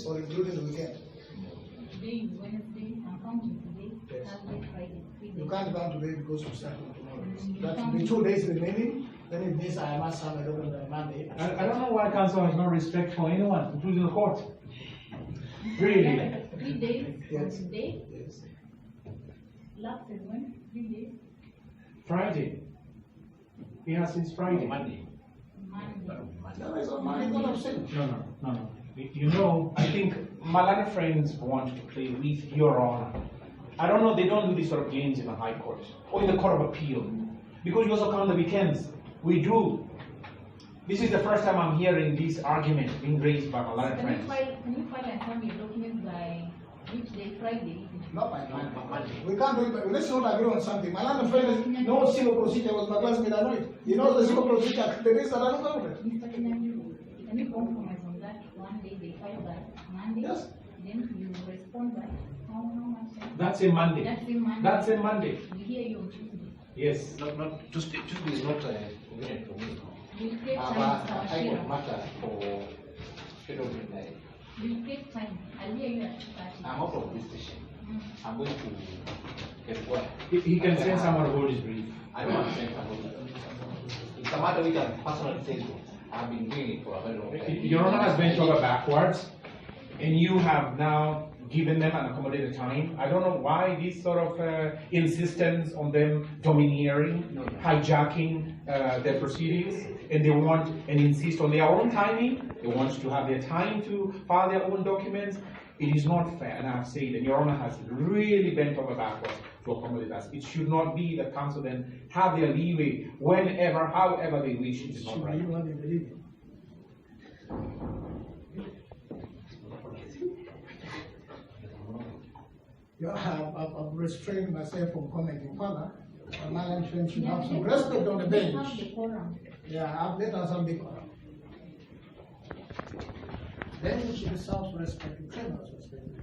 or including the weekend? Today is Wednesday, I'm counting today, Yes. Thursday, Friday, 3 days. You can't count today because we start on tomorrow. You That can't. will be 2 days remaining, then it means I must have a document on Monday. I don't know why council has no respect for anyone, including the court. Really? 3 days from Yes. today, Yes. last is when? 3 days, Friday. Yeah, since Friday. Monday. Monday. No, it's on Monday, what I'm saying. No. You know, I think Malana friends want to play with your honor. I don't know, they don't do these sort of games in the High Court or in the Court of Appeal. Because you also count the weekends. We do. This is the first time I'm hearing this argument being raised by Malana friends. Can you file and send me documents by which day, Friday? Not by Monday. We can't do it, but let's not agree on something. My land friend knows civil procedure, was my classmate, I know it. He knows the civil procedure, the rest I don't know it. Mr. Kinanju, can you compromise on that one day they file by Monday? Yes. Then you respond by how much time? That's a Monday. That's a Monday. That's a Monday. We hear you on Tuesday. Yes. Not Tuesday. Tuesday is not convenient for me. We take I time, have Mr. a high Ashira. court matter for scheduling night. We take time. I'll hear you at 2:30. I'm out of this station. I'm going to get work. He can send someone to hold his brief. I don't want to send somebody. It's a matter which I'm personally saying. I've been doing it for a very long time. Your Honor has bent over backwards, and you have now given them an accommodated time. I don't know why this sort of insistence on them domineering, hijacking their proceedings, and they want and insist on their own timing. They want to have their time to file their own documents. It is not fair, and I've said, and Your Honor has really bent over backwards to accommodate us. It should not be that council then have their leeway whenever, however they wish. It is not right. I've restrained myself from commenting further. My land friend should have some respect on the bench. Have the quorum. Yeah, let us have the quorum. Then we should be self-respecting, criminals respecting.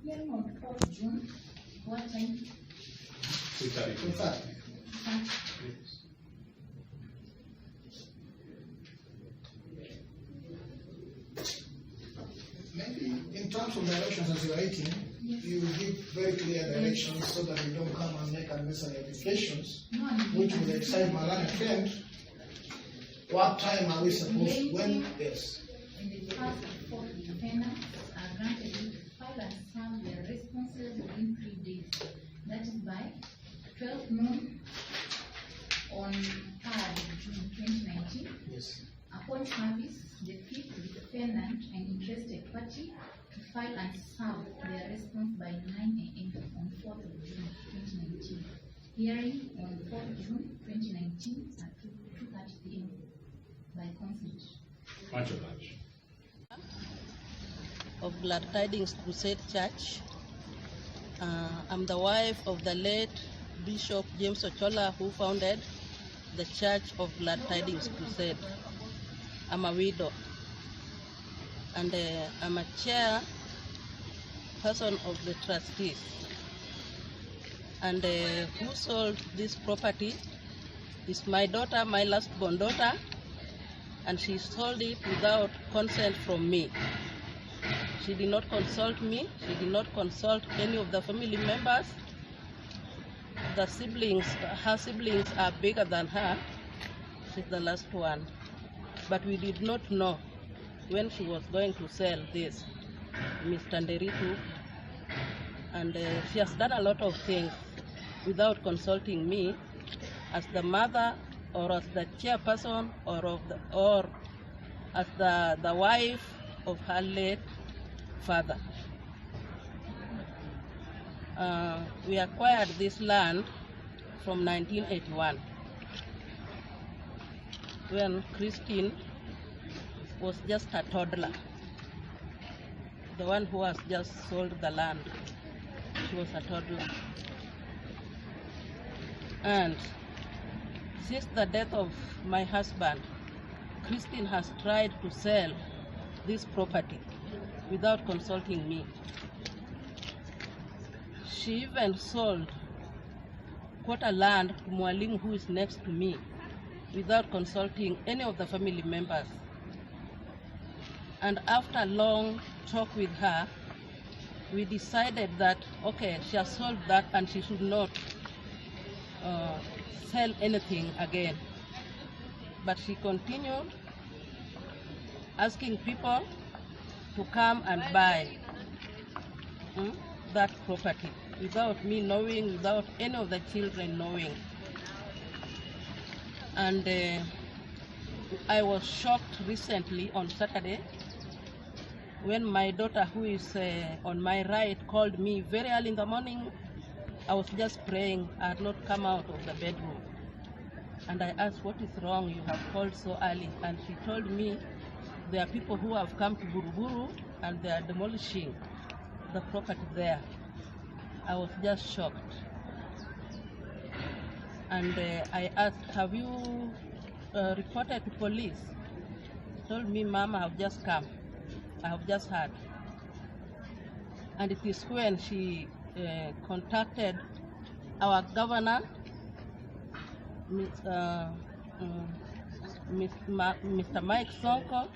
Hearing on 4th June, what time? 2:30. Maybe in terms of directions as you're writing, you give very clear directions so that you don't come and make unnecessary applications, No, which will excite my land friend. What time are we supposed, when, yes. in the past, 4 defendants are granted leave to file and serve their responses within 3 days. That is by 12 noon on 3rd June 2019. Yes. Upon service, the fifth defendant and interested party to file and serve their response by 9 a.m. on 4th of June 2019. Hearing on 4th June 2019 at 2:30 p.m. by consent. Much obliged. Of Glad Tidings Crusade Church. I'm the wife of the late Bishop James Achola, who founded the Church of Glad Tidings Crusade. I'm a widow, and I'm a chair person of the trustees. And who sold this property is my daughter, my last born daughter, and she sold it without consent from me. She did not consult me. She did not consult any of the family members. The siblings, her siblings are bigger than her. She's the last one. But we did not know when she was going to sell this, Mr. Nderitu. And she has done a lot of things without consulting me as the mother or as the chairperson or as the wife of her late father. We acquired this land from 1981 when Christine was just a toddler, the one who has just sold the land. She was a toddler. And since the death of my husband, Christine has tried to sell this property without consulting me. She even sold quarter land to Mwalimu, who is next to me, without consulting any of the family members. And after a long talk with her, we decided that, okay, she has sold that and she should not sell anything again. But she continued asking people to come and buy that property without me knowing, without any of the children knowing. And I was shocked recently on Saturday when my daughter, who is on my right, called me very early in the morning. I was just praying. I had not come out of the bedroom. And I asked, what is wrong? You have called so early. And she told me there are people who have come to Buruburu and they are demolishing the property there. I was just shocked. And I asked, have you reported to police? She told me, Mom, I have just come. I have just heard. And it is when she contacted our governor, Mr. Mike Sonko,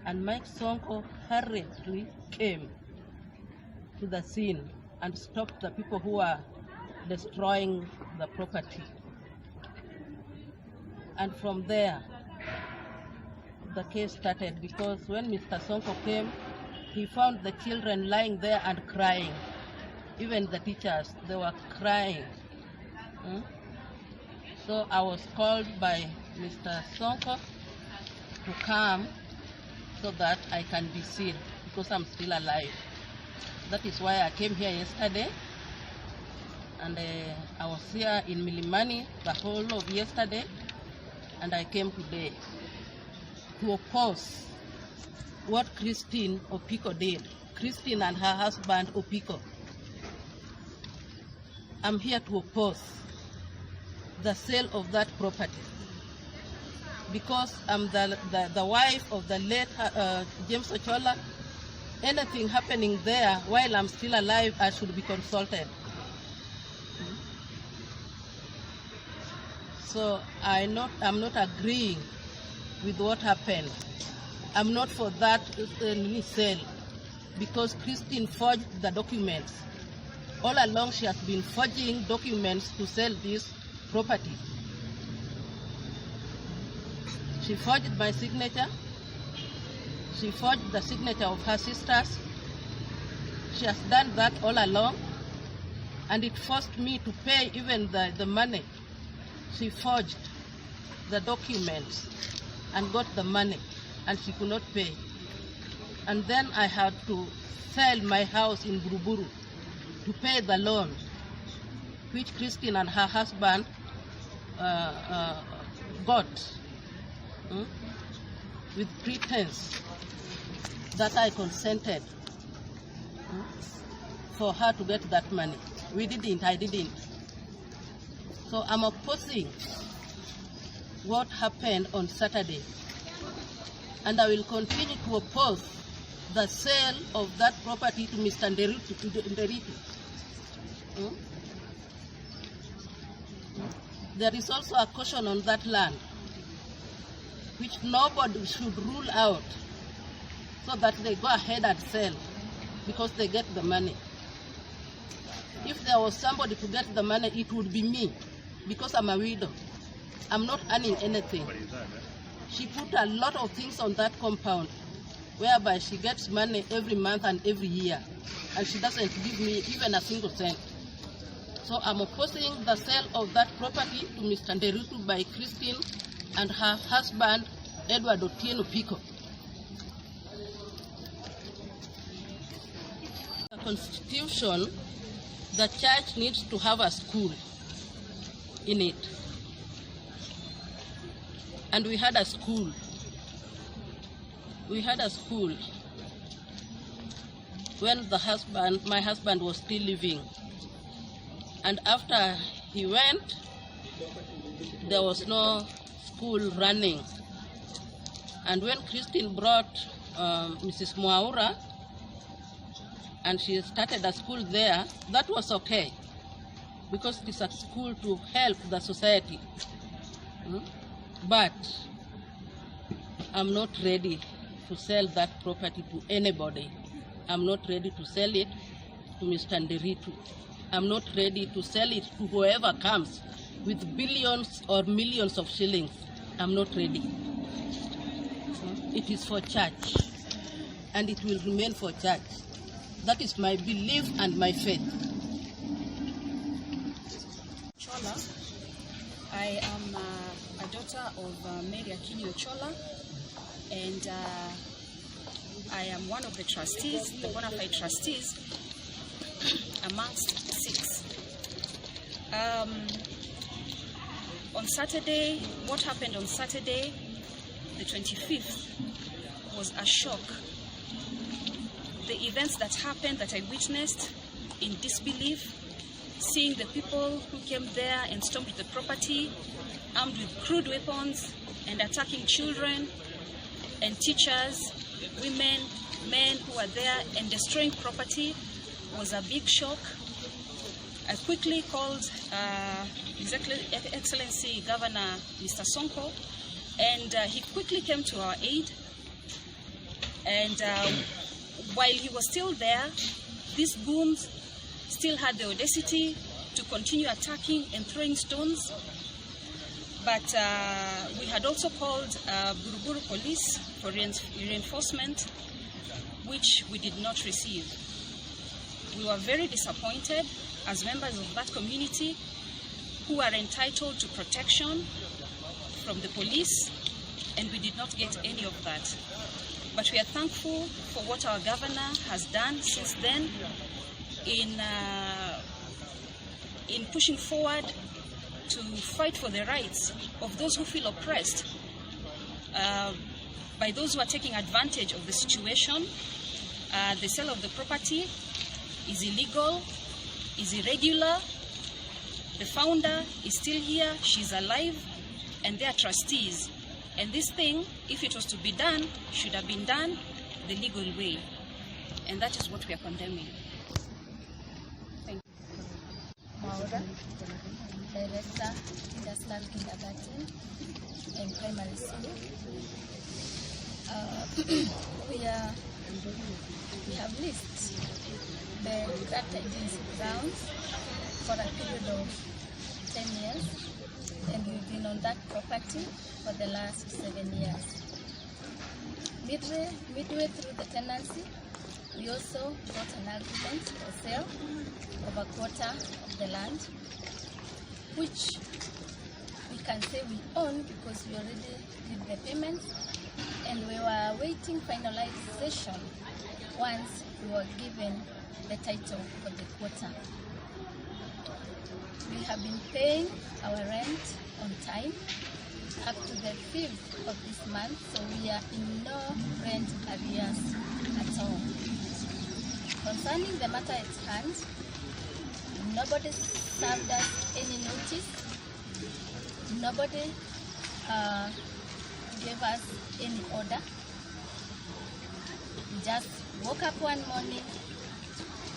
and Mike Sonko hurriedly came to the scene and stopped the people who are destroying the property. And from there, the case started, because when Mr. Sonko came, he found the children lying there and crying. Even the teachers, they were crying. So I was called by Mr. Sonko to come so that I can be seen, because I'm still alive. That is why I came here yesterday, and I was here in Milimani the whole of yesterday, and I came today to oppose what Christine Opiko did. Christine and her husband Opiko. I'm here to oppose the sale of that property, because I'm the wife of the late James Achola. Anything happening there while I'm still alive, I should be consulted. So I'm not agreeing with what happened. I'm not for that sale, because Christine forged the documents. All along she has been forging documents to sell this property. She forged my signature. She forged the signature of her sisters. She has done that all along, and it forced me to pay even the money. She forged the documents and got the money, and she could not pay. And then I had to sell my house in Buruburu to pay the loan, which Christine and her husband got with pretense that I consented for her to get that money. We didn't, I didn't. So I'm opposing what happened on Saturday, and I will continue to oppose the sale of that property to Mr. Nderitu. There is also a caution on that land, which nobody should rule out, so that they go ahead and sell. because they get the money. If there was somebody to get the money, it would be me, because I'm a widow. I'm not earning anything. She put a lot of things on that compound, whereby she gets money every month and every year, and she doesn't give me even a single cent. So I'm opposing the sale of that property to Mr. Nderitu by Christine and her husband, Edward Otieno Pico. The Constitution, the church needs to have a school in it. And we had a school. We had a school when my husband was still living. And after he went, there was no school running. And when Christine brought Mrs. Mwaura, and she started a school there, that was okay, because it is a school to help the society. But I'm not ready to sell that property to anybody. I'm not ready to sell it to Mr. Nderitu. I'm not ready to sell it to whoever comes with billions or millions of shillings. I'm not ready. It is for church, and it will remain for church. That is my belief and my faith. Achola. I am a daughter of Mary Achola, and I am one of the trustees, the bona fide trustees, amongst 6. On Saturday, what happened on Saturday, the 25th, was a shock. The events that happened, that I witnessed in disbelief, seeing the people who came there and stormed the property, armed with crude weapons and attacking children and teachers, women, men who were there, and destroying property, was a big shock. I quickly called His Excellency Governor Mr. Sonko, and he quickly came to our aid. And while he was still there, these goons still had the audacity to continue attacking and throwing stones. But we had also called Buruburu Police for reinforcement, which we did not receive. We were very disappointed as members of that community who are entitled to protection from the police, and we did not get any of that. But we are thankful for what our governor has done since then in pushing forward to fight for the rights of those who feel oppressed by those who are taking advantage of the situation. The sale of the property is illegal, is irregular. The founder is still here, she's alive, and they are trustees. And this thing, if it was to be done, should have been done the legal way. And that is what we are condemning. Thank you. Maura, Director, Industrial Kindergarten and Primary School. We have leased the craft agency grounds for a period of 10 years, and we've been on that property for the last 7 years. Midway through the tenancy, we also got an agreement for sale of a quarter of the land, which we can say we own because we already did the payments, and we were awaiting finalization once we were given the title for the quarter. We have been paying our rent on time up to the 5th of this month, so we are in no rent arrears at all. Concerning the matter at hand, nobody served us any notice, nobody gave us any order. We just woke up one morning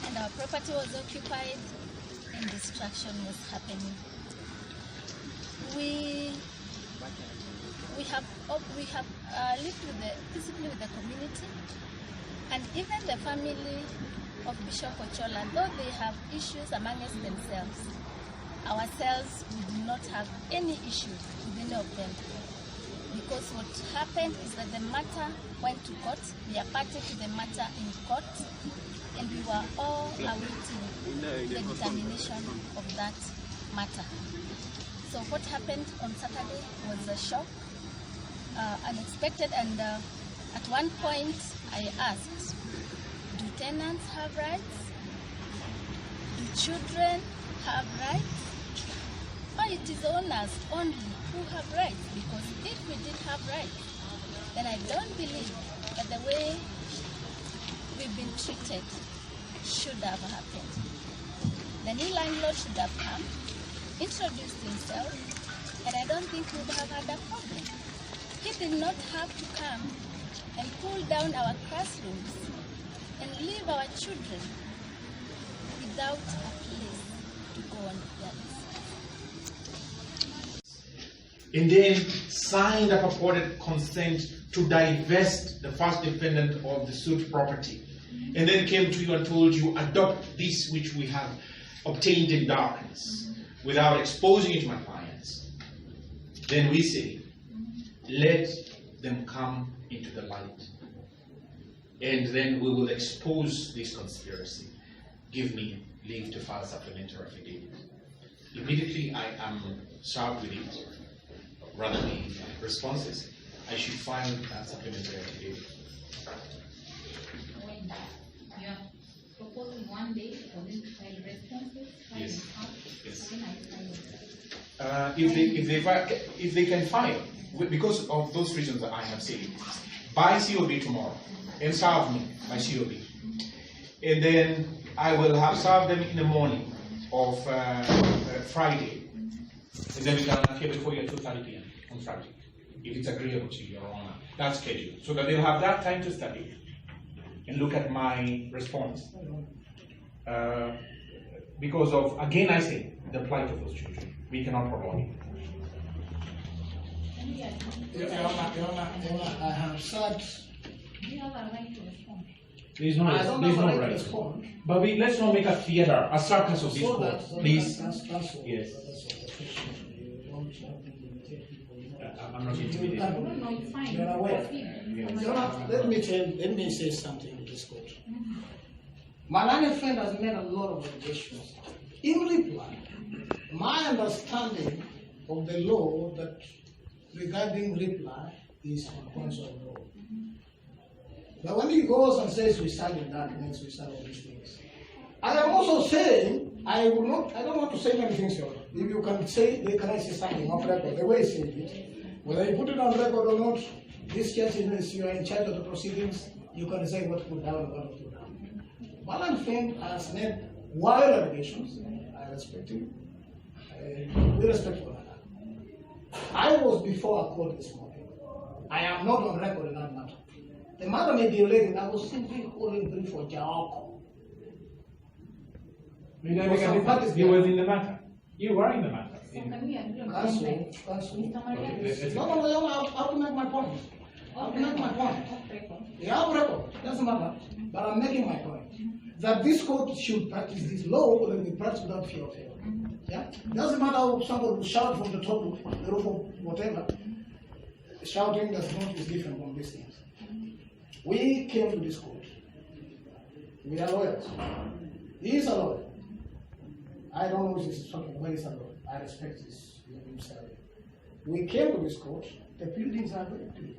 and our property was occupied and destruction was happening. We have lived peacefully with the community, and even the family of Bishop Achola, though they have issues amongst themselves, ourselves, we do not have any issue with any of them. Because what happened is that the matter went to court. We are party to the matter in court, and we were all awaiting the determination of that matter. So what happened on Saturday was a shock, unexpected, and at one point I asked, do tenants have rights? Do children have rights? Or it is owners only who have rights? Because if we did have rights, then I don't believe that the way we've been treated should have happened. The new landlord should have come, introduced himself, and I don't think we would have had a problem. He did not have to come and pull down our classrooms and leave our children without a place to go on their list. And then signed a purported consent to divest the first defendant of the suit property. And then came to you and told you, adopt this which we have obtained in darkness without exposing it to my clients. Then we say, let them come into the light. And then we will expose this conspiracy. Give me leave to file supplementary affidavit. Immediately I am served with it, rather the responses, I should file that supplementary affidavit. When you are proposing one day for them to file responses, Yes. Yes. when I file If they can file, because of those reasons that I have said, by COB tomorrow, and serve me by COB. And then I will have served them in the morning of Friday. And then we can appear before you at 2:30 p.m. on Friday, if it's agreeable to Your Honor. That's scheduled. So that they'll have that time to study and look at my response. Because of, again I say, the plight of those children. We cannot prolong it. Your Honor, I have said do you have a right to respond? There's no, I don't there's have a no right to right. respond. But let's not make a theater, a circus of this So court, that's please. That's all. Yes. That's all. You don't have to imitate people. I'm not You intimidated. can- No, no, it's fine. You're aware. Proceed. Yes. Your Honor, let me say something to this court. My learned friend has made a lot of allegations. In reply, my understanding of the law that regarding reply is on points of law. But when he goes and says we stand in documents, we stand on these things. I am also saying I don't want to say many things, Your Honor. If you can say, can I say something off record, the way he said it, whether you put it on record or not, this case is you are in charge of the proceedings, you can say what to put down and what to put down. Malan Feng has made wild allegations. I respect him. We respect one another. I was before a court this morning. I am not on record in that matter. The matter may be related. I was simply calling brief for Jaoko. You don't make a difference. You were in the matter. You were in the matter. So can we agree on Cancel. timelines? Cancel. Mr. Maria, Let's- No, I have to make my point. I have to make my point. off record. Yeah, off record. Doesn't matter. But I'm making my point. That this court should practice this law, but we practice without fear of hell. Yeah? Doesn't matter if somebody will shout from the top of the roof or whatever. Shouting is different from these things. We came to this court. We are lawyers. He is a lawyer. I don't know if this is something where he's a lawyer. I respect his himself. We came to this court. The buildings are very clear.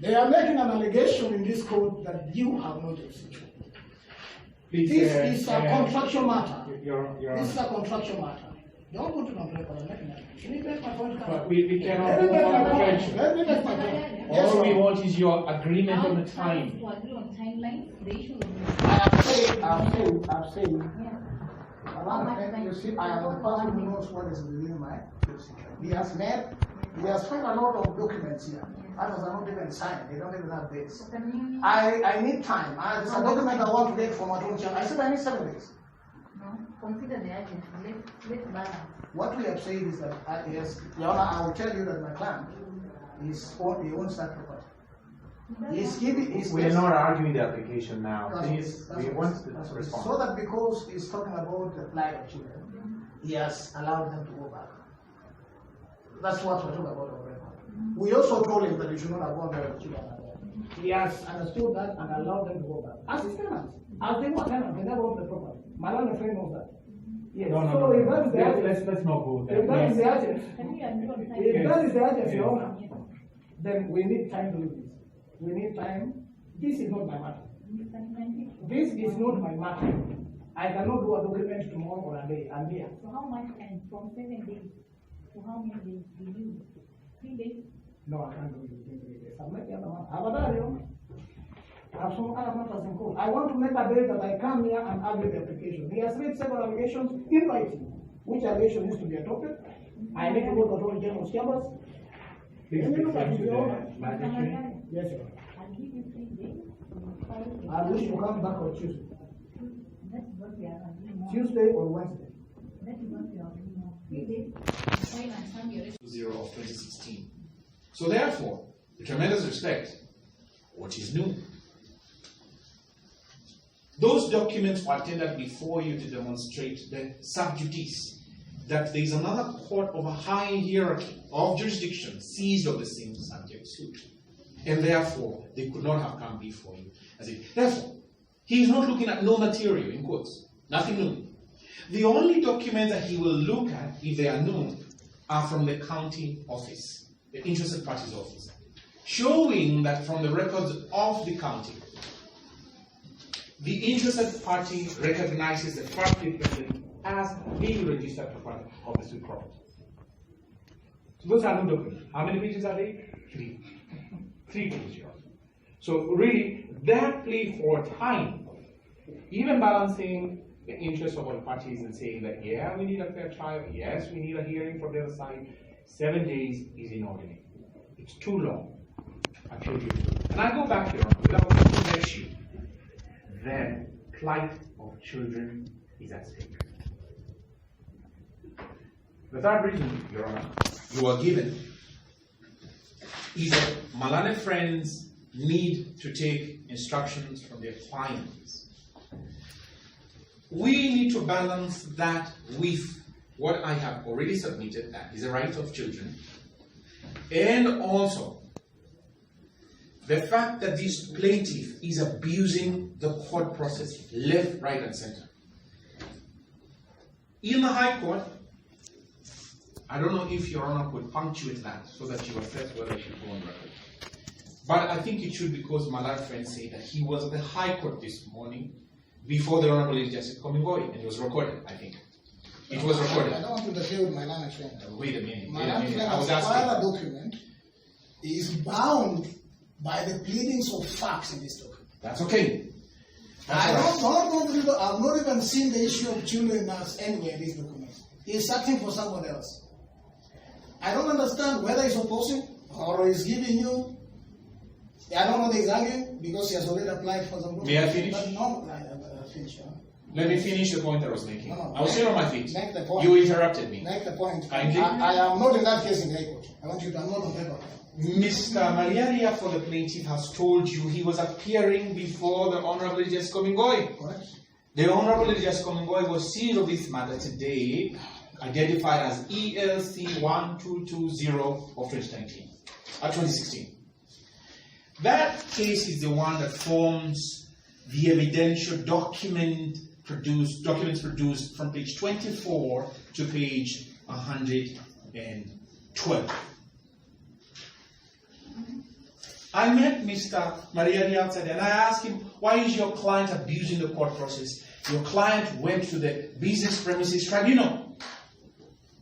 They are making an allegation in this court that you have no jurisdiction. Please, This is a contractual matter. Your This is a contractual matter. Don't put it on record. I'm making that. Can you make my point? But we cannot Let me go make on my the point. question. Let me make my point. Yes, All we sir. want is your agreement on the To time. agree on timelines, the issue of I have said, you see, I am the person who knows what is within my jurisdiction. He has found a lot of documents here. Others are not even signed, they don't even have dates. I need time. There's a document I want to get from my own chair. I said I need 7 days. No, consider the urgency. Let's balance. What we have said is that, yes, Your Honor, I will tell you that my client he owns that property. We are not arguing the application now. Please, we want to respond. So that because he's talking about the plight of children, he has allowed them to go back. That's what we're talking about on record. We also told him that he should not have gone there with children. He has understood that and allowed them to go back. As his tenants. As they were tenants, they never owned the property. My landlord knows that. Yes. No. Let's not go there. If that is the urgency, if that is the urgency, owner, then we need time to do this. We need time. This is not my matter. This is not my matter. I cannot do a document tomorrow or a day. I'm here. So how much and from 7 days to how many days do you? 3 days? No, I can't do it within 3 days. I'm not the other one. I have some other matters in court. I want to make a date that I come here and argue the application. He has made several allegations in writing. Which allegation needs to be adopted? I need to go to Attorney General's chambers. Please look at refer to the owner. the magistrate. Yes, sir. I'll give you 3 days. I wish to come back on Tuesday. That's what we are doing now. Tuesday or Wednesday. That is what we are doing now. 3 days. File and sign your 0 of 2016. So therefore, with tremendous respect, what is new? Those documents were tendered before you to demonstrate the sub judice, that there is another court of a high hierarchy of jurisdiction seized of the same subject suit. And therefore, they could not have come before you. Therefore, he is not looking at no material, in quotes, nothing new. The only documents that he will look at, if they are new, are from the county office, the interested parties office, showing that from the records of the county, the interested party recognizes the first person as being registered party of the suit property. So those are new documents. How many pages are they? 3. 3 pages. So really, that plea for time, even balancing the interests of all parties and saying that, yeah, we need a fair trial, yes, we need a hearing from the other side, 7 days is inordinate. It's too long. I told you. And I go back here, without one issue, the plight of children is at stake. The third reason, Your Honor, you are given is that Malane friends need to take instructions from their clients. We need to balance that with what I have already submitted, that is the right of children, and also the fact that this plaintiff is abusing the court process left, right, and center. In the High Court, I don't know if Your Honor could punctuate that so that you assess whether it should go on record. But I think it should, because Malane friends say that he was at the High Court this morning before the Honorable Justice Komingoi, and it was recorded, I think. It was recorded. I don't want to interfere with Malane friend. Wait a minute. Malane friend I was has filed asking. a document. He is bound by the pleadings of facts in this document. That's okay. I've not even seen the issue of children as anywhere in this document. He's searching for someone else. I don't understand whether he's opposing or he's giving you. I don't know the exact because he has already applied for some. May I finish? But no, finish. Let me finish the point I was making. No, I was still on my feet. Make the point. You interrupted me. Make the point. Kindly. I am not in that case in the High Court. I want you to. I'm not on paper. Mr. Mariaria for the plaintiff has told you he was appearing before the Honorable Justice Komingoi. Correct. The Honorable Justice Komingoi was seized of this matter today, identified as ELC 1220 of 2016. That case is the one that forms the evidential documents produced from page 24 to page 112. I met Mr. Mariani outside and I asked him, why is your client abusing the court process? Your client went to the Business Premises Tribunal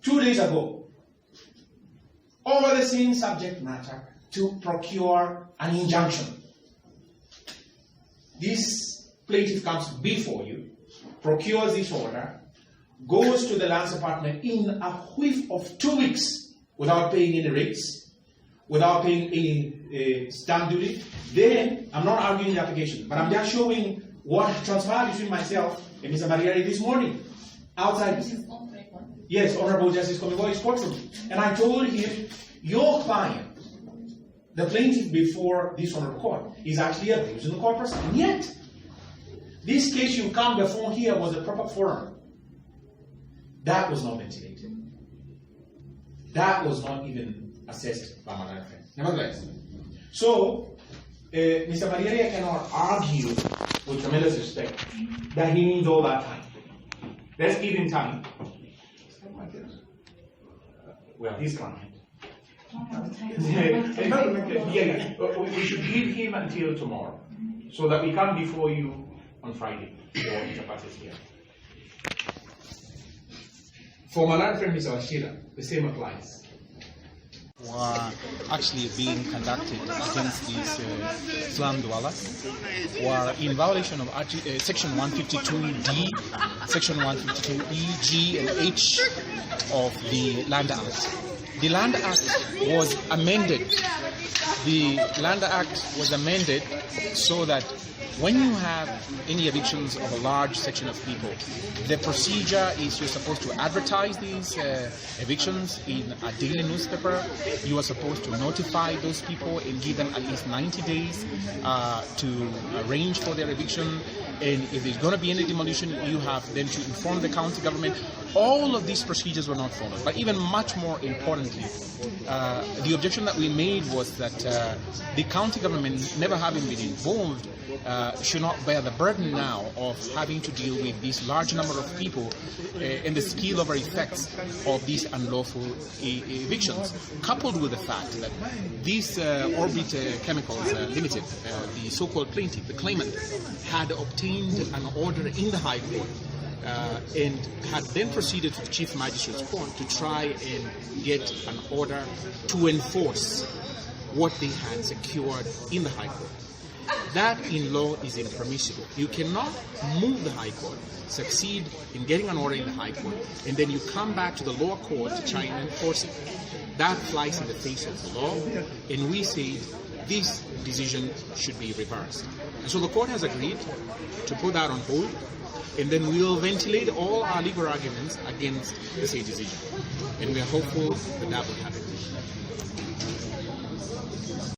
2 days ago over the same subject matter to procure an injunction. This plaintiff comes before you, procures this order, goes to the Lands Department in a whiff of 2 weeks without paying any rates, without paying any stamp duty. Then, I'm not arguing the application, but I'm just showing what transpired between myself and Mr. Mariari this morning outside. This is off record. Yes, Honorable Justice Komigoi's courtroom. And I told him, your client the plaintiff before this honorable court is actually abusing the court process. And yet, this case you come before here was a proper forum. That was not ventilated. That was not even assessed by my friend. Nevertheless, so Mr. Mariaria cannot argue with tremendous respect that he needs all that time. Let's give him time. Well, his client. We should give him until tomorrow, so that we come before you on Friday for interparties here. For my land friend, Mr. Achola, the same applies. Were actually being conducted against these slum dwellers were in violation of Section 152D, Section 152E, G, and H of the Land Act. The Land Act was amended. The Land Act was amended so that when you have any evictions of a large section of people, the procedure is you're supposed to advertise these evictions in a daily newspaper. You are supposed to notify those people and give them at least 90 days to arrange for their eviction. And if there's going to be any demolition, you have then to inform the county government. All of these procedures were not followed. But even much more importantly, the objection that we made was that the county government, never having been involved, should not bear the burden now of having to deal with this large number of people and the spillover effects of these unlawful evictions, coupled with the fact that these Orbit Chemicals Limited, the so-called plaintiff, the claimant, had obtained an order in the High Court and had then proceeded to the Chief Magistrate's Court to try and get an order to enforce what they had secured in the High Court. That in law is impermissible. You cannot move the High Court, succeed in getting an order in the High Court, and then you come back to the lower court to try and enforce it. That flies in the face of the law, and we say this decision should be reversed. And so the court has agreed to put that on hold, and then we will ventilate all our legal arguments against the same decision. And we are hopeful that that will happen.